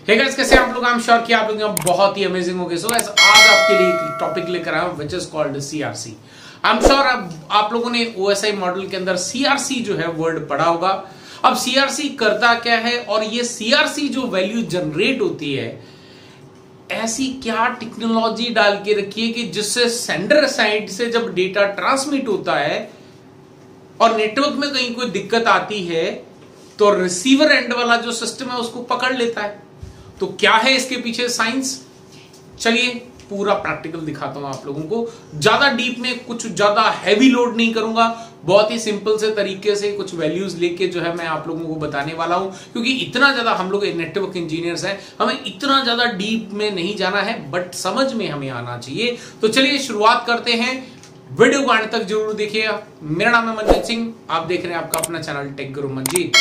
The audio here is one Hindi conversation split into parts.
हे गाइस, कैसे आप लोग? आई एम श्योर कि आप लोग बहुत ही अमेजिंग हो गए। सो गाइस, आज आपके लिए एक टॉपिक लेकर आया हूं which is called CRC. I am sure आप लोगों ने ओएसआई मॉडल के अंदर सीआरसी जो है वर्ड पढ़ा होगा। अब सीआरसी करता क्या है और ये सीआरसी जो वैल्यू जनरेट होती है, ऐसी क्या टेक्नोलॉजी डाल के रखी है कि जिससे सेंडर साइड से जब डेटा ट्रांसमिट होता है और नेटवर्क में कहीं कोई दिक्कत आती है तो रिसीवर एंड वाला जो सिस्टम है उसको पकड़ लेता है। तो क्या है इसके पीछे साइंस? चलिए पूरा प्रैक्टिकल दिखाता हूं आप लोगों को। ज्यादा डीप में, कुछ ज्यादा हैवी लोड नहीं करूंगा, बहुत ही सिंपल से तरीके से कुछ वैल्यूज लेके जो है मैं आप लोगों को बताने वाला हूं, क्योंकि इतना ज्यादा हम लोग नेटवर्क इंजीनियर्स हैं, हमें इतना ज्यादा डीप में नहीं जाना है, बट समझ में हमें आना चाहिए। तो चलिए शुरुआत करते हैं। वीडियो को अंत तक जरूर देखिएगा। मेरा नाम है मनजीत सिंह, आप देख रहे हैं आपका अपना चैनल टेक गुरु मनजीत।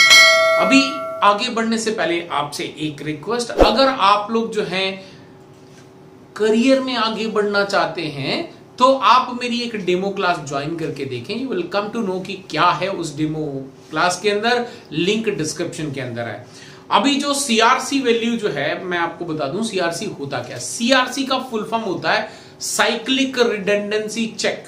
अभी आगे बढ़ने से पहले आपसे एक रिक्वेस्ट, अगर आप लोग जो हैं करियर में आगे बढ़ना चाहते हैं तो आप मेरी एक डेमो क्लास ज्वाइन करके देखें। You will come to know कि क्या है उस डेमो क्लास के अंदर, लिंक डिस्क्रिप्शन के अंदर है। अभी जो सीआरसी वैल्यू जो है मैं आपको बता दूं सीआरसी होता क्या। सीआरसी का फुल फॉर्म होता है साइक्लिक रिडंडेंसी चेक।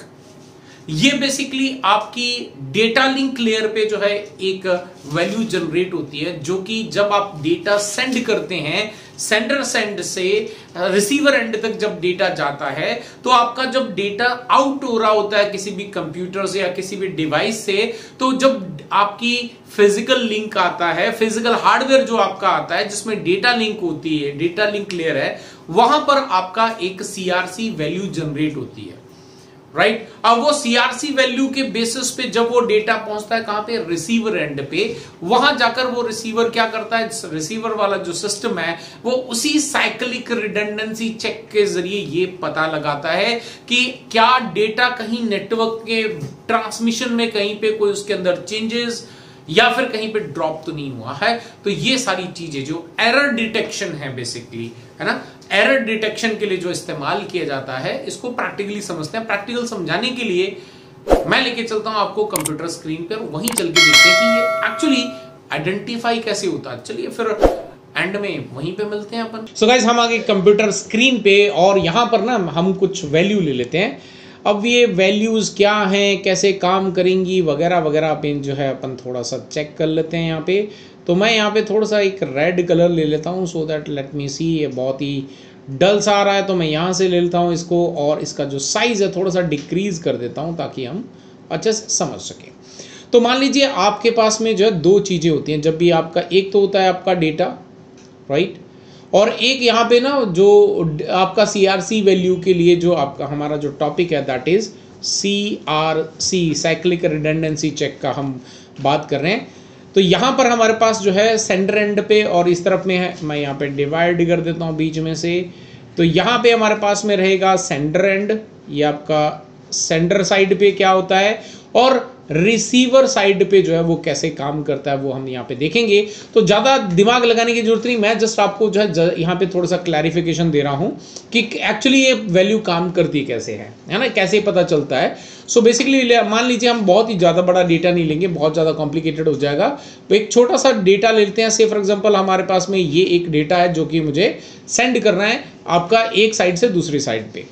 ये बेसिकली आपकी डेटा लिंक लेयर पे जो है एक वैल्यू जनरेट होती है, जो कि जब आप डेटा सेंड करते हैं, सेंडर सेंड से रिसीवर एंड तक जब डेटा जाता है, तो आपका जब डेटा आउट हो रहा होता है किसी भी कंप्यूटर से या किसी भी डिवाइस से, तो जब आपकी फिजिकल लिंक आता है, फिजिकल हार्डवेयर जो आपका आता है जिसमें डेटा लिंक होती है, डेटा लिंक लेयर है, वहां पर आपका एक सीआरसी वैल्यू जनरेट होती है, राइट। अब वो सीआरसी वैल्यू के बेसिस पे जब वो डेटा पहुंचता है कहां पे, रिसीवर एंड पे, वहां जाकर वो रिसीवर क्या करता है, रिसीवर वाला जो सिस्टम है वो उसी साइक्लिक रिडंडेंसी चेक के जरिए ये पता लगाता है कि क्या डेटा कहीं नेटवर्क के ट्रांसमिशन में कहीं पे कोई उसके अंदर चेंजेस या फिर कहीं पे ड्रॉप तो नहीं हुआ है। तो ये सारी चीजें जो एरर डिटेक्शन है बेसिकली, है ना, एरर डिटेक्शन के लिए जो इस्तेमाल किया जाता है, इसको प्रैक्टिकली समझते हैं। प्रैक्टिकल समझाने के लिए मैं लेके चलता हूं आपको कंप्यूटर स्क्रीन पर, वहीं चल के देखते हैं कि ये एक्चुअली आइडेंटिफाई कैसे होता है। चलिए फिर एंड में वहीं पे मिलते हैं अपन। सो गाइस, हम आगे कंप्यूटर स्क्रीन पे और यहां पर ना हम कुछ वैल्यू ले लेते हैं। अब ये वैल्यूज क्या हैं, कैसे काम करेंगी वगैरह वगैरह अपन जो है अपन थोड़ा सा चेक कर लेते हैं यहाँ पे। तो मैं यहाँ पे थोड़ा सा एक रेड कलर ले लेता हूँ, सो दैट लेट मी सी। ये बहुत ही डल सा आ रहा है तो मैं यहाँ से ले लेता हूँ इसको, और इसका जो साइज है थोड़ा सा डिक्रीज कर देता हूँ ताकि हम अच्छे से समझ सकें। तो मान लीजिए आपके पास में जो है दो चीज़ें होती हैं जब भी आपका, एक तो होता है आपका डेटा, राइट, और एक यहाँ पे ना जो आपका सीआरसी वैल्यू के लिए जो आपका हमारा जो टॉपिक है that is CRC, cyclic redundancy check का हम बात कर रहे हैं। तो यहाँ पर हमारे पास जो है सेंडर एंड पे और इस तरफ में है, मैं यहाँ पे डिवाइड कर देता हूँ बीच में से। तो यहाँ पे हमारे पास में रहेगा सेंडर एंड, ये आपका सेंडर साइड पे क्या होता है, और रिसीवर साइड पे जो है वो कैसे काम करता है वो हम यहाँ पे देखेंगे। तो ज़्यादा दिमाग लगाने की जरूरत नहीं, मैं जस्ट आपको जो है यहाँ पे थोड़ा सा क्लैरिफिकेशन दे रहा हूँ कि एक्चुअली ये वैल्यू काम करती कैसे है ना, कैसे पता चलता है। सो बेसिकली मान लीजिए हम बहुत ही ज़्यादा बड़ा डेटा नहीं लेंगे, बहुत ज़्यादा कॉम्प्लिकेटेड हो जाएगा, तो एक छोटा सा डेटा लेते हैं। से फॉर एग्जाम्पल हमारे पास में ये एक डेटा है जो कि मुझे सेंड करना है आपका एक साइड से दूसरी साइड पे,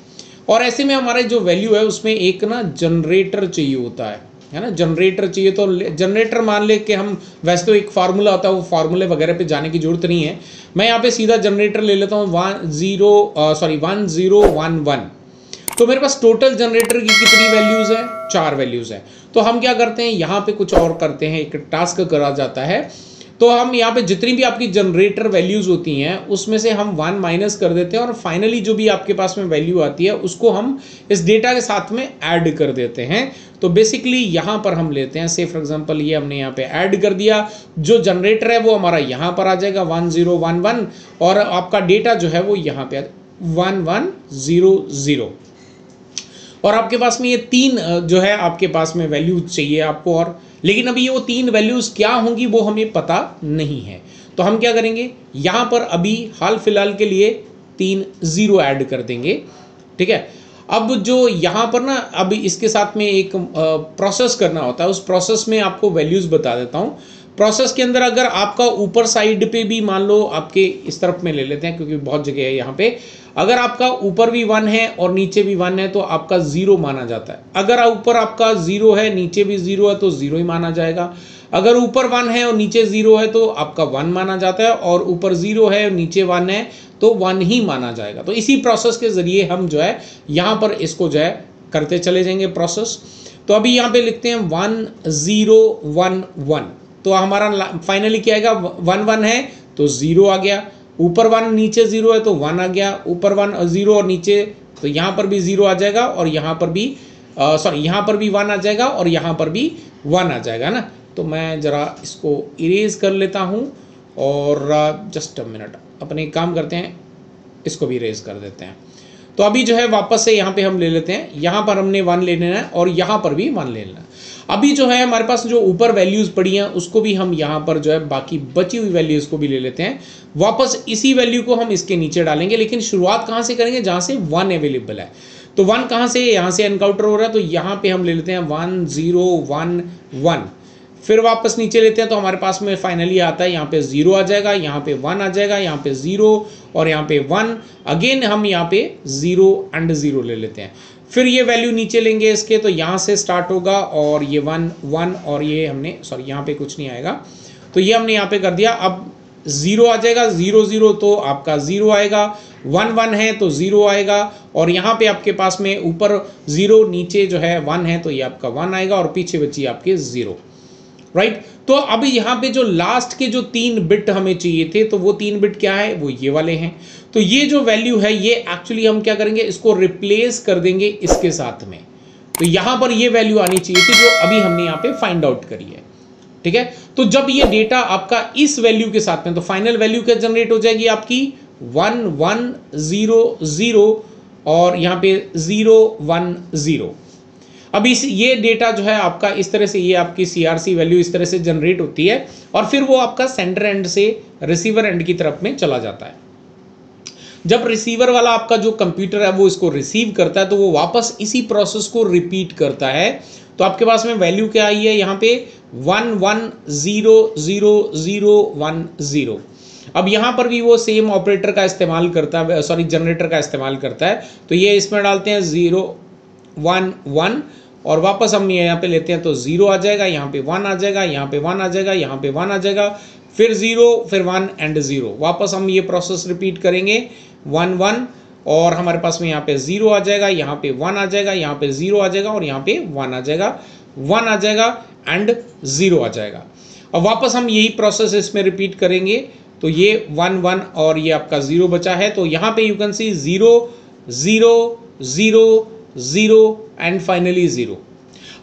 और ऐसे में हमारा जो वैल्यू है उसमें एक ना जनरेटर चाहिए होता है ना, जनरेटर चाहिए। तो जनरेटर मान ले कि हम, वैसे तो एक फार्मूला होता है, वो फार्मूले वगैरह पे जाने की जरूरत नहीं है। मैं यहाँ पे सीधा जनरेटर ले लेता हूँ 1011। तो मेरे पास टोटल जनरेटर की कितनी वैल्यूज है, 4 वैल्यूज है। तो हम क्या करते हैं, यहाँ पे कुछ और करते हैं, एक टास्क करा जाता है। तो हम यहाँ पे जितनी भी आपकी जनरेटर वैल्यूज होती हैं उसमें से हम 1 माइनस कर देते हैं, और फाइनली जो भी आपके पास में वैल्यू आती है उसको हम इस डेटा के साथ में ऐड कर देते हैं। तो बेसिकली यहाँ पर हम लेते हैं, से फॉर एग्जांपल ये हमने यहाँ पे ऐड कर दिया, जो जनरेटर है वो हमारा यहाँ पर आ जाएगा 1011, और आपका डेटा जो है वो यहाँ पे 1100, और आपके पास में ये 3 जो है आपके पास में वैल्यू चाहिए आपको, और लेकिन अभी वो 3 वैल्यूज क्या होंगी वो हमें पता नहीं है। तो हम क्या करेंगे, यहाँ पर अभी हाल फिलहाल के लिए 3 0 ऐड कर देंगे, ठीक है। अब जो यहाँ पर ना, अब इसके साथ में एक प्रोसेस करना होता है, उस प्रोसेस में आपको वैल्यूज बता देता हूँ। प्रोसेस के अंदर अगर आपका ऊपर साइड पे भी मान लो आपके इस तरफ में ले लेते हैं क्योंकि बहुत जगह है यहाँ पे, अगर आपका ऊपर भी 1 है और नीचे भी 1 है तो आपका 0 माना जाता है। अगर ऊपर आपका 0 है नीचे भी 0 है तो 0 ही माना जाएगा। अगर ऊपर 1 है और नीचे 0 है तो आपका 1 माना जाता है, और ऊपर 0 है और नीचे 1 है तो 1 ही माना जाएगा। तो इसी प्रोसेस के जरिए हम जो है यहाँ पर इसको जो है करते चले जाएंगे प्रोसेस। तो अभी यहाँ पे लिखते हैं 1 0 1 1, तो हमारा फाइनली क्या आएगा, 1 1 है तो 0 आ गया, ऊपर 1 नीचे 0 है तो 1 आ गया, ऊपर 1 0 और नीचे, तो यहाँ पर भी 0 आ जाएगा और यहाँ पर भी यहाँ पर भी 1 आ जाएगा और यहाँ पर भी 1 आ जाएगा ना। तो मैं ज़रा इसको इरेज कर लेता हूँ और जस्ट अ मिनट, अपने काम करते हैं, इसको भी इरेज कर देते हैं। तो अभी जो है वापस से यहाँ पे हम ले लेते हैं, यहाँ पर हमने 1 ले लेना है और यहाँ पर भी 1 ले लेना है। अभी जो है हमारे पास जो ऊपर वैल्यूज़ पड़ी हैं उसको भी हम यहाँ पर जो है बाकी बची हुई वैल्यूज़ को भी ले लेते हैं। वापस इसी वैल्यू को हम इसके नीचे डालेंगे, लेकिन शुरुआत कहाँ से करेंगे, जहाँ से 1 अवेलेबल है। तो 1 कहाँ से, यहाँ से एनकाउंटर हो रहा है, तो यहाँ पे हम ले लेते हैं 1 0 1 1, फिर वापस नीचे लेते हैं तो हमारे पास में फाइनली आता है यहाँ पे 0 आ जाएगा, यहाँ पे 1 आ जाएगा, यहाँ पे 0 और यहाँ पे 1, अगेन हम यहाँ पे 0 एंड 0 ले लेते हैं। फिर ये वैल्यू नीचे लेंगे इसके, तो यहाँ से स्टार्ट होगा और ये 1 1 और ये हमने सॉरी यहाँ पे कुछ नहीं आएगा, तो ये हमने यहाँ पे कर दिया। अब 0 आ जाएगा, 0 0 तो आपका 0 आएगा, 1 1 है तो 0 आएगा, और यहाँ पे आपके पास में ऊपर 0 नीचे जो है 1 है तो ये आपका 1 आएगा और पीछे बची आपके 0, राइट। तो अब यहाँ पे जो लास्ट के जो 3 बिट हमें चाहिए थे, तो वो 3 बिट क्या है, वो ये वाले हैं। तो ये जो वैल्यू है ये एक्चुअली हम क्या करेंगे, इसको रिप्लेस कर देंगे इसके साथ में। तो यहाँ पर ये वैल्यू आनी चाहिए थी जो अभी हमने यहाँ पे फाइंड आउट करी है, ठीक है। तो जब ये डेटा आपका इस वैल्यू के साथ में, तो फाइनल वैल्यू क्या जनरेट हो जाएगी आपकी 1 1 0 0 और यहाँ पे 0 1 0। अब ये डेटा जो है आपका इस तरह से, ये आपकी CRC वैल्यू इस तरह से जनरेट होती है और फिर वो आपका सेंडर एंड से रिसीवर एंड की तरफ में चला जाता है। जब रिसीवर वाला आपका जो कंप्यूटर है वो इसको रिसीव करता है तो वो वापस इसी प्रोसेस को रिपीट करता है। तो आपके पास में वैल्यू क्या आई है यहाँ पे 1 1 0 0 0 1 0। अब यहाँ पर भी वो सेम ऑपरेटर का इस्तेमाल करता है, सॉरी जनरेटर का इस्तेमाल करता है। तो ये इसमें डालते हैं 0 1 1 और वापस हम यहाँ पे लेते हैं तो 0 आ जाएगा, यहाँ पे 1 आ जाएगा, यहाँ पे 1 आ जाएगा, यहाँ पे 1 आ जाएगा, फिर 0 फिर 1 एंड 0। वापस हम ये प्रोसेस रिपीट करेंगे 1 1 और हमारे पास में यहाँ पे 0 आ जाएगा, यहाँ पे 1 आ जाएगा, यहाँ पे 0 आ जाएगा और यहाँ पे 1 आ जाएगा, 1 आ जाएगा एंड 0 आ जाएगा। और वापस हम यही प्रोसेस इसमें रिपीट करेंगे। तो ये 1 1 और ये आपका 0 बचा है। तो यहाँ पे you can see 0 0 0 0 and finally 0।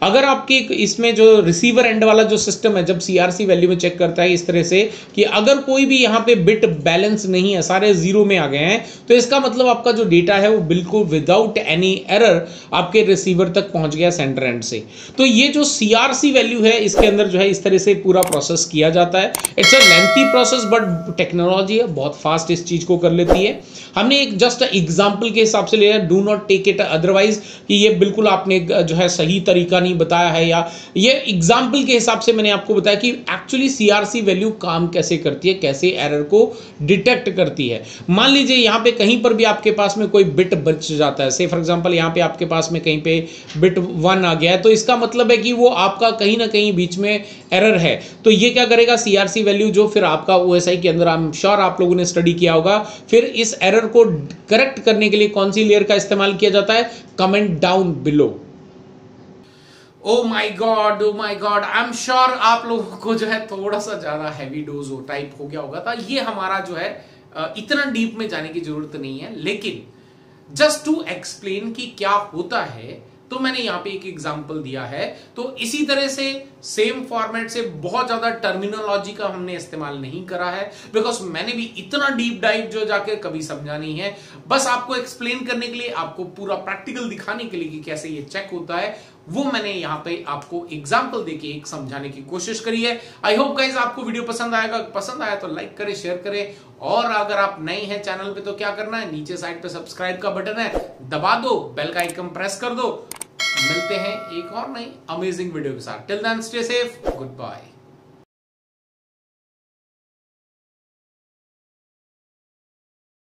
अगर आपके इसमें जो रिसीवर एंड वाला जो सिस्टम है, जब CRC वैल्यू में चेक करता है इस तरह से कि अगर कोई भी यहाँ पे बिट बैलेंस नहीं है, सारे 0 में आ गए हैं, तो इसका मतलब आपका जो डेटा है वो बिल्कुल विदाउट एनी एरर आपके रिसीवर तक पहुंच गया सेंडर एंड से। तो ये जो CRC वैल्यू है इसके अंदर जो है इस तरह से पूरा प्रोसेस किया जाता है। It's a lengthy process but technology है बहुत फास्ट इस चीज को कर लेती है। हमने एक जस्ट एग्जाम्पल के हिसाब से लिया, do not take it otherwise कि ये बिल्कुल आपने जो है सही तरीका नहीं बताया है, या ये एग्जाम्पल के हिसाब से मैंने आपको बताया कि एक्चुअली CRC वैल्यू काम कैसे करती है, कैसे एरर को डिटेक्ट करती है। मान लीजिए यहाँ पे कहीं पर भी आपके पास में कोई बिट बच जाता है, से फॉर एग्जांपल यहाँ पे आपके पास में कहीं पे बिट 1 आ गया है, तो इसका मतलब है कि वो आपका कहीं ना कहीं बीच में एरर है। तो ये क्या करेगा, CRC वैल्यू जो फिर आपका OSI के अंदर, आई एम श्योर आप लोगों ने स्टडी किया होगा, फिर इस एरर को करेक्ट करने के लिए कौन सी लेयर का इस्तेमाल किया जाता है, comment down below. Oh my God I am sure आप लोगों को जो है थोड़ा सा ज्यादा हैवी डोज हो टाइप हो गया होगा। तो ये हमारा जो है इतना डीप में जाने की जरूरत नहीं है, लेकिन जस्ट टू एक्सप्लेन कि क्या होता है तो मैंने यहां पे एक एग्जांपल दिया है। तो इसी तरह से सेम फॉर्मेट से बहुत ज्यादा टर्मिनोलॉजी का हमने इस्तेमाल नहीं करा है, बिकॉज मैंने भी इतना डीप डाइव जो जाके कभी समझा नहीं है। बस आपको एक्सप्लेन करने के लिए, आपको पूरा प्रैक्टिकल दिखाने के लिए कि कैसे ये चेक होता है, वो मैंने यहाँ पे आपको एग्जाम्पल देके एक समझाने की कोशिश करी है। आई होप गाइज आपको वीडियो पसंद आएगा, पसंद आया तो लाइक करें, शेयर करें, और अगर आप नए हैं चैनल पे तो क्या करना है, नीचे साइड पे सब्सक्राइब का बटन है, दबा दो, बेल का आइकन प्रेस कर दो। मिलते हैं एक और नई अमेजिंग वीडियो के साथ। Till then stay safe, good bye.